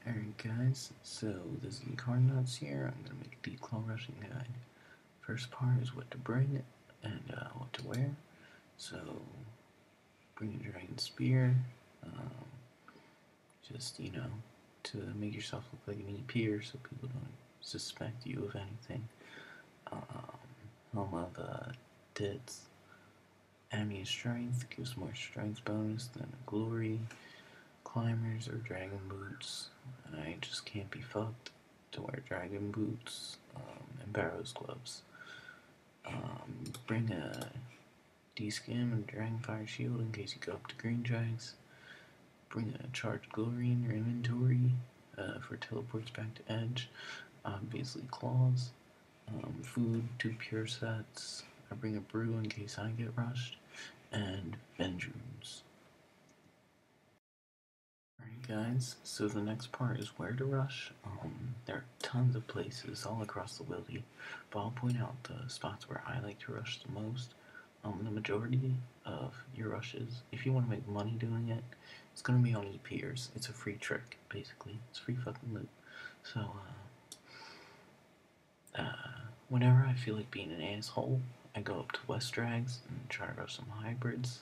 Alright guys, so this is the card notes here. I'm going to make a dclaw rushing guide. First part is what to bring and what to wear. So, bring a dragon spear, just, to make yourself look like an EPer so people don't suspect you of anything. Helm of Tits. Enemy strength gives more strength bonus than a glory. Climbers or dragon boots. I just can't be fucked to wear dragon boots and Barrow's gloves. Bring a D-skim and dragonfire shield in case you go up to green drags. Bring a charged glory in your inventory for teleports back to edge. Obviously claws. Food, 2 pure sets. I bring a brew in case I get rushed. And bedrooms. Alright guys, so the next part is where to rush. There are tons of places all across the WILDY, but I'll point out the spots where I like to rush the most. The majority of your rushes, if you want to make money doing it, it's going to be on EPers. It's a free trick, basically. It's free fucking loot. So, whenever I feel like being an asshole, I go up to West Drags and try to rush some hybrids.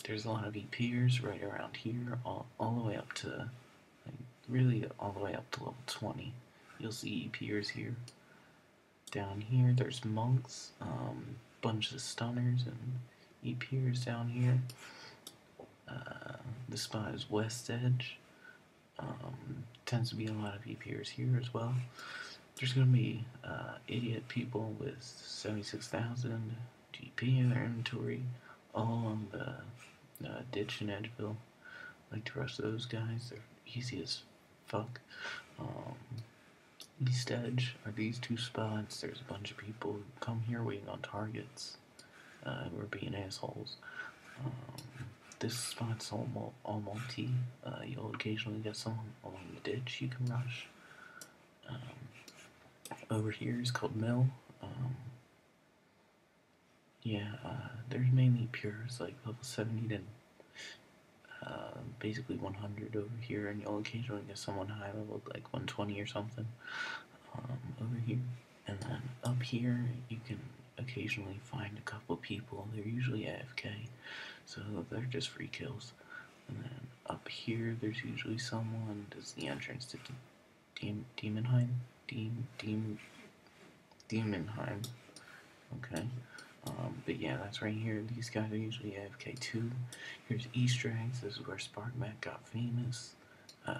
There's a lot of EPers right around here, all the way up to, like, really all the way up to level 20. You'll see EPers here. Down here, there's monks, bunch of stunners and EPers down here. This spot is West Edge. Tends to be a lot of EPers here as well. There's going to be idiot people with 76,000 GP in their inventory, all on the ditch in Edgeville. I like to rush those guys. They're easy as fuck. East Edge are these 2 spots. There's a bunch of people who come here waiting on targets who are being assholes. This spot's all multi. You'll occasionally get someone along the ditch you can rush. Over here is called Mill. There's mainly pures, like level 70 to basically 100 over here, and you'll occasionally get someone high level, like 120 or something, over here. And then up here, you can occasionally find a couple people. They're usually AFK, so they're just free kills. And then up here, there's usually someone that's the entrance to Demonheim. Demonheim. Okay. But yeah, that's right here. These guys are usually AFK too. Here's East Drags. This is where Sparkmac got famous.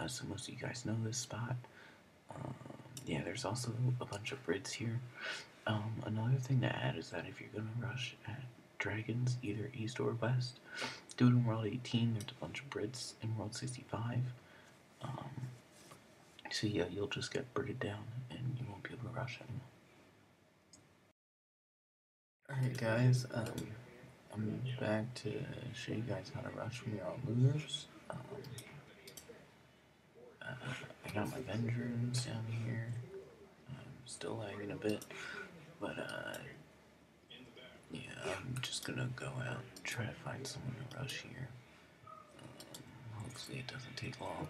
So most of you guys know this spot. Yeah, there's also a bunch of Brids here. Another thing to add is that if you're gonna rush at dragons, either east or west, do it in World 18. There's a bunch of Brids in World 65. So yeah, you'll just get Bridded down and you won't be able to rush anymore. Alright guys, I'm back to show you guys how to rush when you're on losers. I got my Vengeance down here. I'm still lagging a bit, but yeah, I'm just gonna go out and try to find someone to rush here. Hopefully it doesn't take long.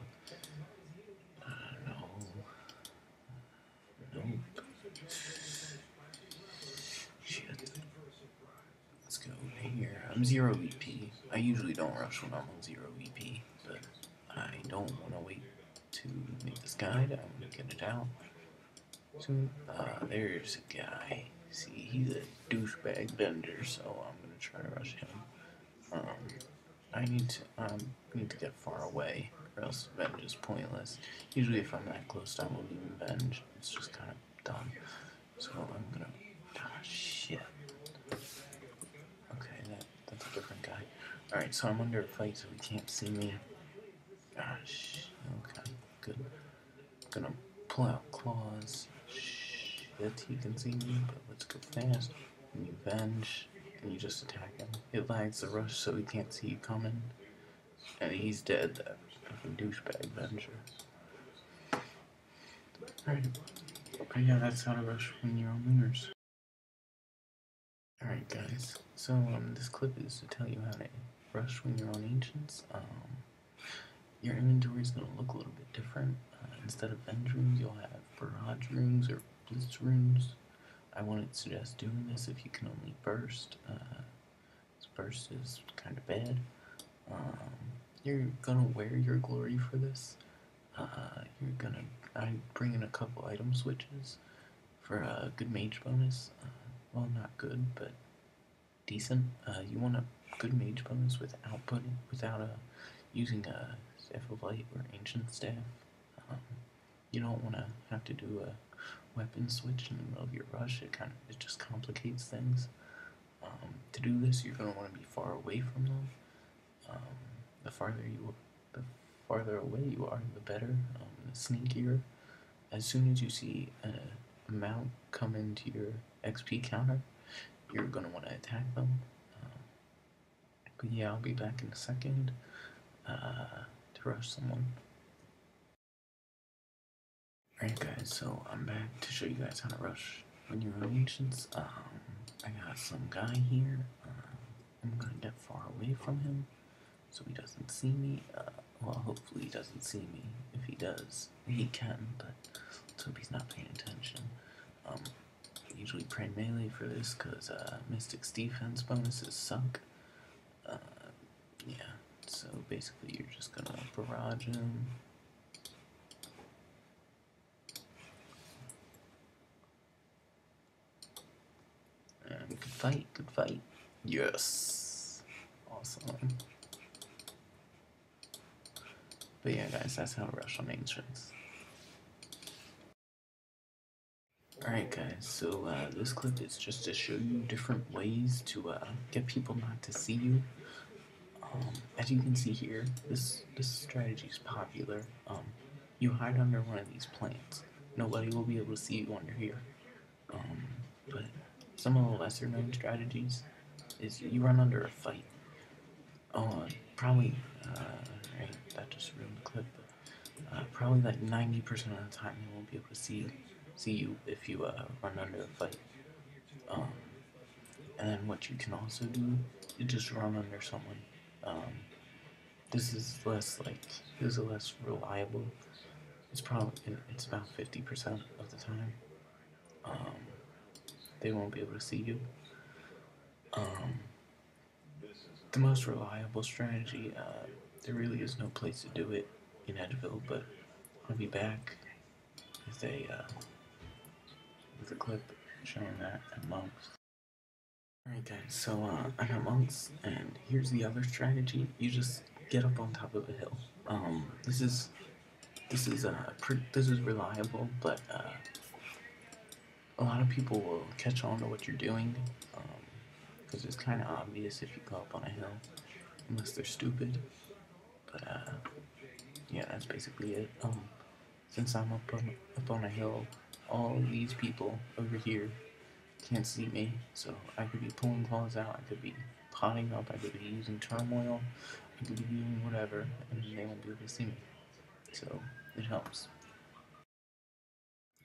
Nope. Shit. Let's go here. I'm 0 EP. I usually don't rush when I'm on 0 EP, but I don't want to wait to make this guide. I'm gonna get it out soon. There's a guy. See, he's a douchebag vendor, so I'm gonna try to rush him. I need to get far away, or else Venge is pointless. Usually if I'm that close, I won't even Venge. It's just kind of dumb. So I'm gonna... Ah, shit. Okay, that's a different guy. Alright, so I'm under a fight, so he can't see me. Gosh, okay, good. Gonna pull out claws. Shit, he can see me, but let's go fast. And you Venge, and you just attack him. It lags the rush so he can't see you coming. And he's dead, that fucking douchebag Venger. Alright. Okay, yeah, that's how to rush when you're on Lunars. Alright guys, so this clip is to tell you how to rush when you're on Ancients. your inventory is going to look a little bit different. Instead of venge runes, you'll have barrage runes or blitz runes. I wouldn't suggest doing this if you can only burst. Burst is kind of bad. You're gonna wear your glory for this. I bring in a couple item switches for a good mage bonus. Well, not good, but decent. You want a good mage bonus without using a staff of light or ancient staff. You don't want to have to do a weapon switch in the middle of your rush. It just complicates things. To do this, you're gonna want to be far away from them. The farther away you are, the better. The sneakier. As soon as you see an amount come into your XP counter, you're gonna want to attack them. But yeah, I'll be back in a second to rush someone. Alright guys, so I'm back to show you guys how to rush when you're on ancients. I got some guy here. I'm gonna get far away from him so he doesn't see me. Well, hopefully he doesn't see me. If he does, he can, but let's hope he's not paying attention. I usually pray melee for this because Mystic's defense bonuses suck. Yeah, so basically you're just gonna barrage him. And good fight, good fight. Yes! Awesome. But yeah guys, that's how to rush on ancients. Alright guys, so this clip is just to show you different ways to get people not to see you. As you can see here, this strategy is popular. You hide under one of these plants. Nobody will be able to see you when you're here. But some of the lesser known strategies is you run under a fight. Probably, right, that just ruined the clip, but probably like 90% of the time they won't be able to see you if you run under a fight. And then what you can also do is just run under someone. This is less reliable. It's about 50% of the time. They won't be able to see you. The most reliable strategy, there really is no place to do it in Edgeville, but I'll be back with a clip showing that at Monks. Alright guys, so I got Monks, and here's the other strategy. You just get up on top of a hill. This is reliable, but a lot of people will catch on to what you're doing, because it's kind of obvious if you go up on a hill, unless they're stupid. But yeah, that's basically it. Since I'm up on a hill, all of these people over here can't see me, so I could be pulling claws out, I could be potting up, I could be using turmoil, I could be doing whatever, and they won't be able to see me. So it helps.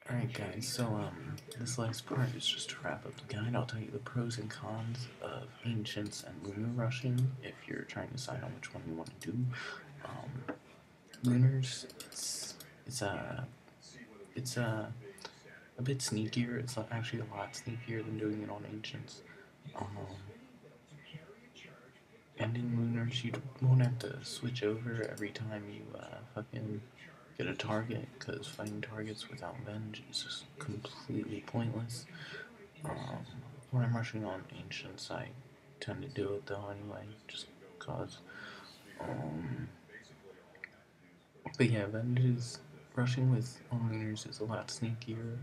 Alright guys, so this last part is just to wrap up the guide. I'll tell you the pros and cons of ancients and lunar rushing if you're trying to decide on which one you want to do. Lunars, it's a bit sneakier. It's actually a lot sneakier than doing it on ancients. And in lunars, you won't have to switch over every time you fucking get a target, because fighting targets without venge is just completely pointless. When I'm rushing on ancients, I tend to do it though anyway, just cause. But yeah, venges, rushing on lunars is a lot sneakier.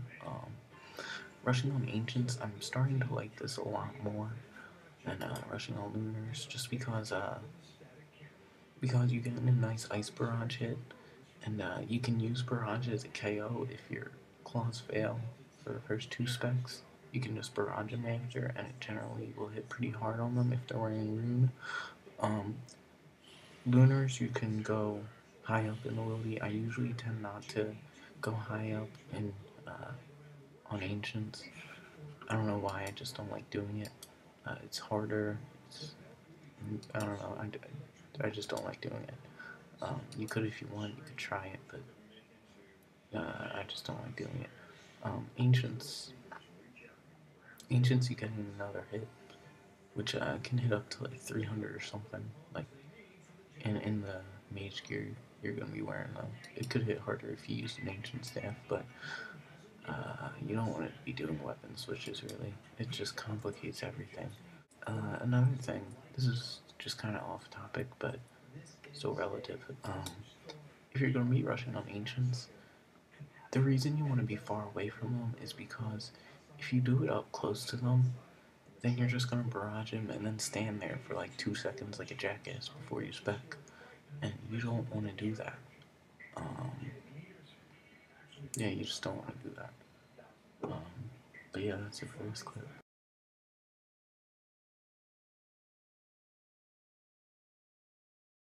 Rushing on ancients, I'm starting to like this a lot more than rushing on lunars, just because you get a nice ice barrage hit, and you can use barrage as a KO if your claws fail for the first 2 specs. You can just barrage them after, and it generally will hit pretty hard on them if they're wearing rune. Lunars, you can go high up in the Wildy. I usually tend not to go high up in on ancients. I don't know why, I just don't like doing it. It's harder. I don't know. I just don't like doing it. You could, if you want, you could try it, but I just don't like doing it. Ancients, you get another hit, which can hit up to like 300 or something. Like in the mage gear you're gonna be wearing though. It could hit harder if you use an ancient staff, but you don't want to be doing weapon switches really. It just complicates everything. Another thing, this is just kind of off topic, but still relative. If you're gonna be rushing on ancients, the reason you want to be far away from them is because if you do it up close to them, then you're just gonna barrage him and then stand there for like 2 seconds like a jackass before you spec, and you don't want to do that. Um, yeah, you just don't want to do that. But yeah, that's it for this clip.